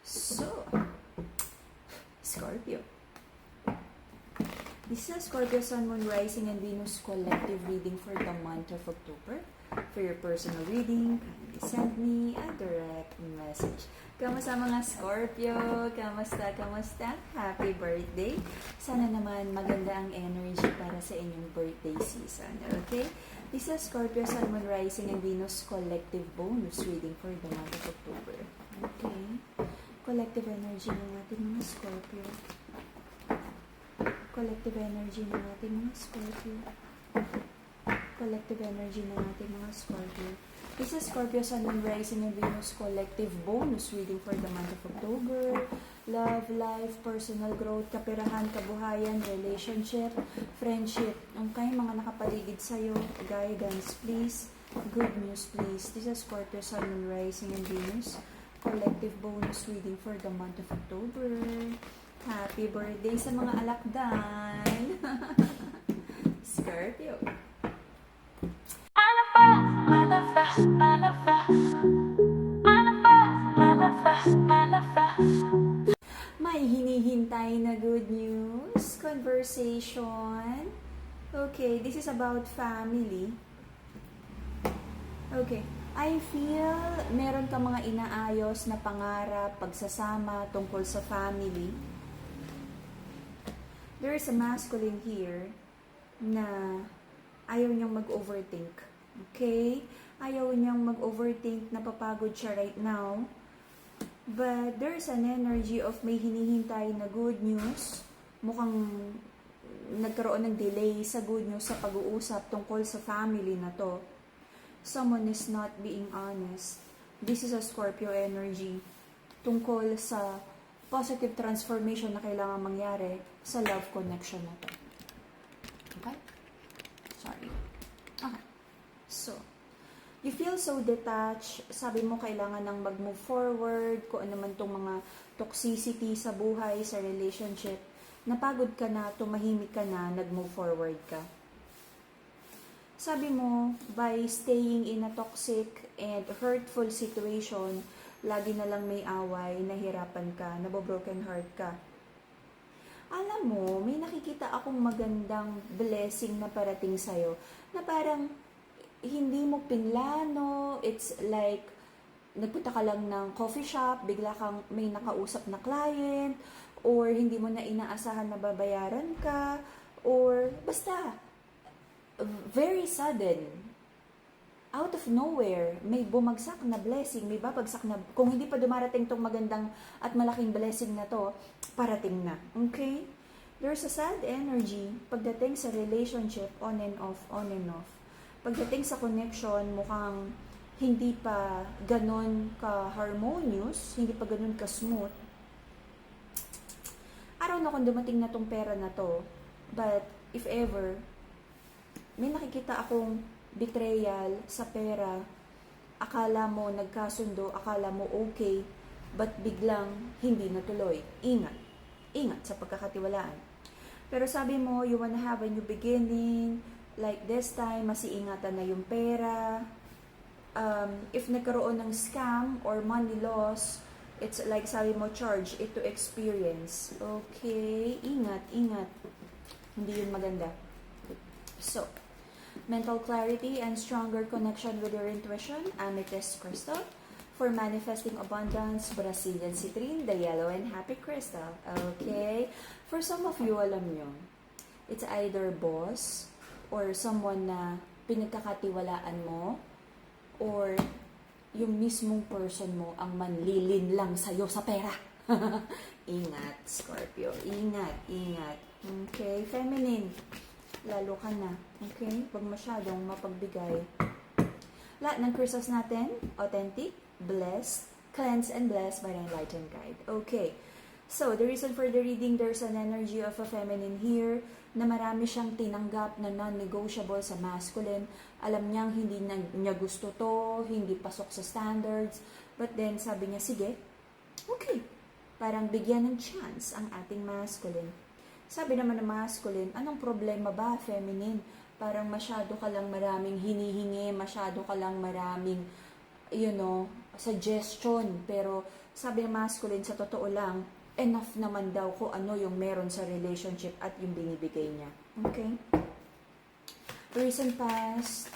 So, Scorpio. This is a Scorpio Sun, Moon, Rising, and Venus collective reading for the month of October. For your personal reading, kindly send me a direct message. Kamusta mga Scorpio? Kamusta? Happy birthday! Sana naman maganda ang energy para sa inyong birthday season. Okay? This is Scorpio Sun, Moon, Rising, and Venus collective bonus reading for the month of October. Okay? Collective energy ng ating mga Scorpio. Collective energy ng ating mga Scorpio. Collective energy ng ating mga Scorpio. This is Scorpio Sun, Moon, Rising, and Venus collective bonus reading for the month of October. Love, life, personal growth, kaperahan, kabuhayan, relationship, friendship. Okay, mga nakapaligid sa'yo, guidance, please. Good news, please. This is Scorpio Sun, Moon, Rising, and Venus collective bonus reading for the month of October. Happy birthday sa mga alakdan! Scorpio. May hinihintay na good news, conversation. Okay, this is about family. Okay, I feel meron ka mga inaayos na pangarap, pagsasama tungkol sa family. There is a masculine here na ayaw niyang mag-overthink. Okay? Ayaw niyang mag-overthink, napapagod siya right now. But there's an energy of may hinihintay na good news. Mukhang nagkaroon ng delay sa good news sa pag-uusap tungkol sa family na to. Someone is not being honest. This is a Scorpio energy tungkol sa positive transformation na kailangan mangyari sa love connection na to. Okay? Sorry. Okay. So, you feel so detached. Sabi mo kailangan nang mag-move forward, kung ano man tong mga toxicity sa buhay, sa relationship. Napagod ka na, tumahimik ka na, nag-move forward ka. Sabi mo, by staying in a toxic and hurtful situation, lagi na lang may away, nahirapan ka, nabobroken heart ka. Alam mo, may nakikita akong magandang blessing na parating sa'yo, na parang hindi mo pinlano, it's like, nagpunta ka lang ng coffee shop, bigla kang may nakausap na client, or hindi mo na inaasahan na babayaran ka, or basta, very sudden, out of nowhere, may bumagsak na blessing, may babagsak na, kung hindi pa dumarating tong magandang at malaking blessing na to, parating na. Okay? There's a sad energy pagdating sa relationship, on and off, on and off. Pagdating sa connection, mukhang hindi pa ganon ka-harmonious, hindi pa ganon ka-smooth. I don't know kung dumating na tong pera na to, but if ever, may nakikita akong betrayal sa pera. Akala mo nagkasundo, akala mo okay, but biglang hindi natuloy. Ingat. Ingat sa pagkakatiwalaan. Pero sabi mo, you wanna have a new beginning, like this time, masiingatan na yung pera. If nagkaroon ng scam or money loss, it's like sabi mo, charge it to experience. Okay, ingat. Hindi yun maganda. So, mental clarity and stronger connection with your intuition, amethyst crystal. For manifesting abundance, Brazilian citrine, the yellow and happy crystal. Okay? For some of you, alam nyo, it's either boss or someone na pinagkakatiwalaan mo or yung mismong person mo ang manlilin lang sa'yo sa pera. Ingat, Scorpio. Ingat. Okay? Feminine. Lalo ka na. Okay? Huwag masyadong mapagbigay. Lahat ng crystals natin, authentic, blessed, cleansed, and blessed by the enlightened guide. Okay. So, the reason for the reading, there's an energy of a feminine here na marami siyang tinanggap na non-negotiable sa masculine. Alam niyang hindi niya gusto to, hindi pasok sa standards. But then, sabi niya, sige, okay. Parang bigyan ng chance ang ating masculine. Sabi naman ng masculine, anong problema ba, feminine? Parang masyado ka lang maraming hinihingi, masyado ka lang maraming, suggestion, pero Sabi ng masculine, sa totoo lang, enough naman daw kung ano yung meron sa relationship at yung binibigay niya. Okay? Recent past,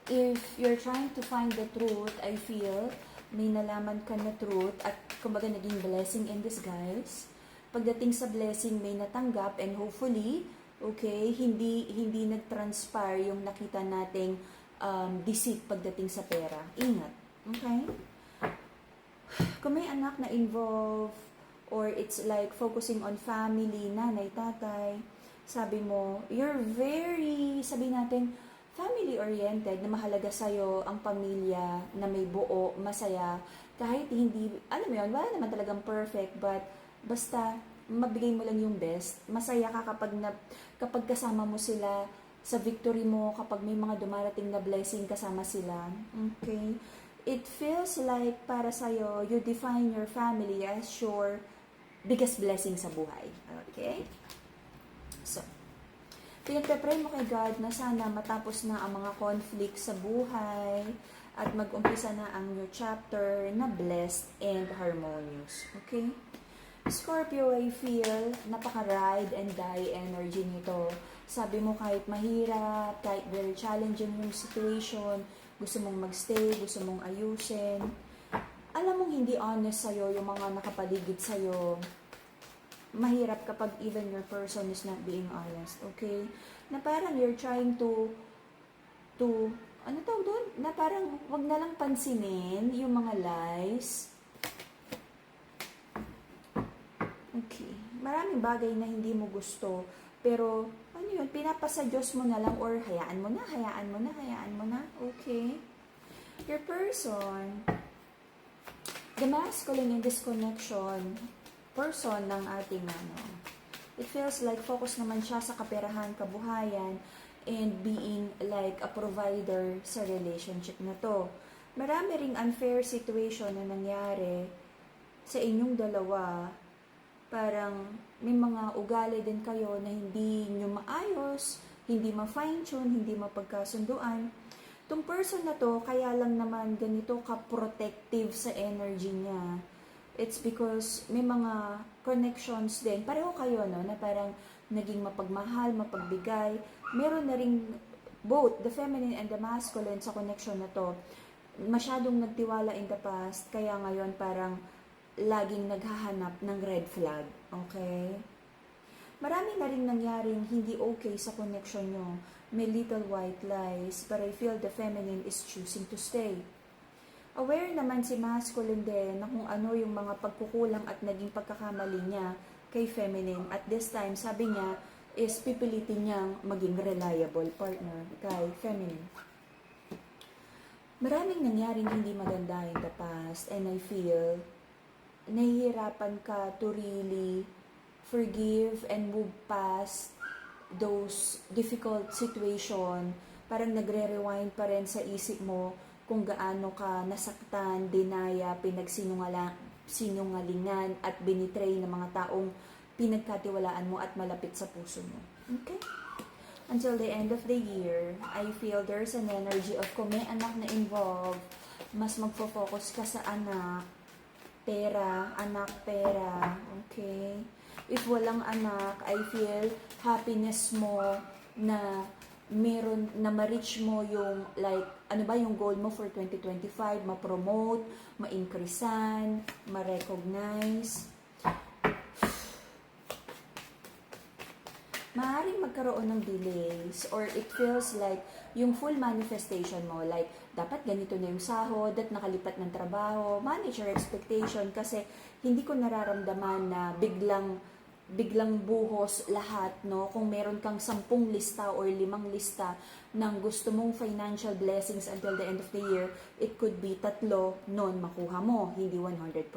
if you're trying to find the truth, I feel may nalaman ka na truth at kumbaga naging blessing in disguise. Pagdating sa blessing, may natanggap and hopefully, okay, hindi nag-transpire yung nakita nating deceit pagdating sa pera. Ingat. Okay? Kung may anak na involved or it's like focusing on family, nanay, tatay, sabi mo, you're very, sabi natin, family-oriented, na mahalaga sa'yo ang pamilya na may buo, masaya, kahit hindi, alam mo yun, wala naman talagang perfect, but basta mabigay mo lang yung best. Masaya ka kapag kasama mo sila sa victory mo, kapag may mga dumarating na blessing kasama sila. Okay? It feels like para sa'yo, you define your family as your biggest blessing sa buhay. Okay? So, pinagpe-pray mo kay God na sana matapos na ang mga conflict sa buhay at mag-umpisa na ang new chapter na blessed and harmonious. Okay? Scorpio, I feel napaka-ride and die energy nito. Sabi mo kahit mahirap, kahit very challenging yung situation, gusto mong magstay, gusto mong ayusin. Alam mong hindi honest sa'yo yung mga nakapaligid sa'yo. Mahirap kapag even your person is not being honest, okay? Na parang you're trying to ano tawag doon? Na parang wag na lang pansinin yung mga lies. Okay. Maraming bagay na hindi mo gusto, pero ano yun, pinapasa Diyos mo na lang or hayaan mo na, hayaan mo na, hayaan mo na. Okay? Your person, the masculine in this connection, person ng ating it feels like focus naman siya sa kaperahan, kabuhayan, and being like a provider sa relationship na to. Marami ring unfair situation na nangyari sa inyong dalawa. Parang may mga ugali din kayo na hindi nyo maayos, hindi ma-fine-tune, hindi mapagkasunduan. Itong person na to, kaya lang naman ganito ka-protective sa energy niya. It's because may mga connections din. Pareho kayo, no? Na parang naging mapagmahal, mapagbigay. Meron na ring both the feminine and the masculine sa connection na to. Masyadong nagtiwala in the past, kaya ngayon parang laging naghahanap ng red flag. Okay? Marami na rin nangyaring hindi okay sa connection nyo. May little white lies, but I feel the feminine is choosing to stay. Aware naman si masculine din na kung ano yung mga pagkukulang at naging pagkakamali niya kay feminine. At this time, sabi niya, is pipilitin niyang maging reliable partner kay feminine. Maraming nangyaring hindi maganda in the past, and I feel nahihirapan ka to really forgive and move past those difficult situation. Parang nagre-rewind pa rin sa isip mo kung gaano ka nasaktan, dinaya, sinungalingan at binitray ng mga taong pinagkatiwalaan mo at malapit sa puso mo. Okay? Until the end of the year, I feel there's an energy of kung may anak na involved, mas magfo-focus ka sa anak, pera, anak, pera. Okay? If walang anak, I feel happiness mo na meron na ma-reach mo yung like ano ba yung goal mo for 2025, ma-promote, ma-increasean, ma-recognize. Maaaring magkaroon ng delays or it feels like yung full manifestation mo, like dapat ganito na yung sahod at nakalipat ng trabaho, manage your expectation kasi hindi ko nararamdaman na biglang buhos lahat, no? Kung meron kang 10 lista or 5 lista ng gusto mong financial blessings until the end of the year, it could be 3 nun makuha mo, hindi 100%.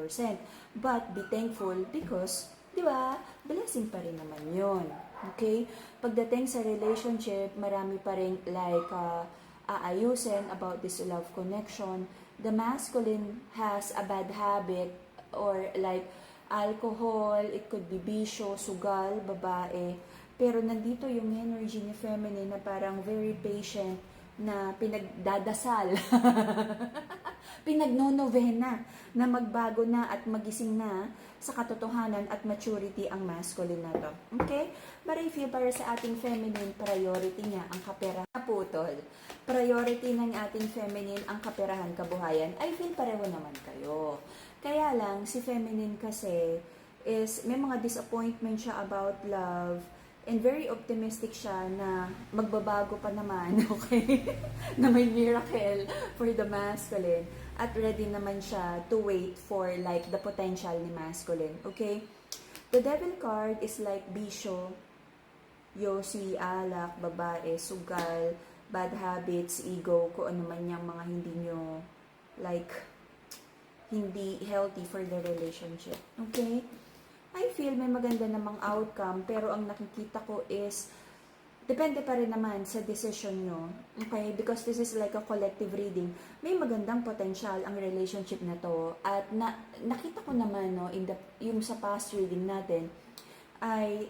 But be thankful because, di ba, blessing pa rin naman yun. Okay? Pagdating sa relationship, marami pa rin like aayusin about this love connection. The masculine has a bad habit or like alcohol, it could be bisyo, sugal, babae. Pero nandito yung energy ni feminine na parang very patient na pinagdadasal. pinagnonovena na magbago na at magising na sa katotohanan at maturity ang masculine na to. Okay? But I feel para sa ating feminine, priority niya ang kaperahan. Putol. Priority ng ating feminine ang kaperahan, kabuhayan. I feel pareho naman kayo. Kaya lang, si feminine kasi is may mga disappointment siya about love and very optimistic siya na magbabago pa naman, okay? Na may miracle for the masculine at ready naman siya to wait for like the potential ni masculine, okay? The devil card is like bisyo, yosi, alak, babae, sugal, bad habits, ego, kung ano man yung mga hindi nyo like hindi healthy for the relationship, okay? I feel may maganda namang outcome, pero ang nakikita ko is, depende pa rin naman sa decision nyo. Okay? Because this is like a collective reading. May magandang potential ang relationship na to. At nakita ko naman, no, yung sa past reading natin,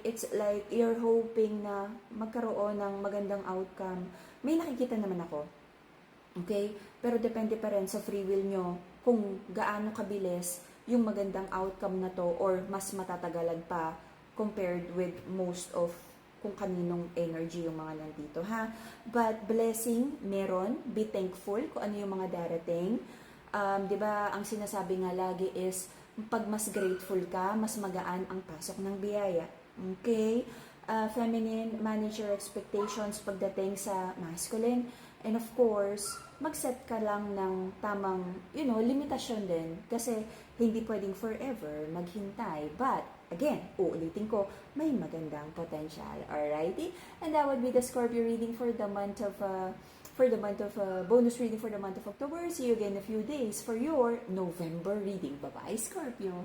it's like you're hoping na magkaroon ng magandang outcome. May nakikita naman ako. Okay? Pero depende pa rin sa free will nyo kung gaano kabilis yung magandang outcome na to or mas matatagalan pa compared with most of kung kaninong energy yung mga nandito, ha? But blessing, meron. Be thankful kung ano yung mga darating. Di ba, ang sinasabi nga lagi is, pag mas grateful ka, mas magaan ang pasok ng biyaya. Okay? Feminine, manage your expectations pagdating sa masculine. And of course, mag-set ka lang ng tamang, limitasyon din. Kasi, hindi pwedeng forever maghintay. But, again, uulitin ko, may magandang potential. Alrighty? And that would be the Scorpio reading for the month of, bonus reading for the month of October. See you again in a few days for your November reading. Bye-bye, Scorpio!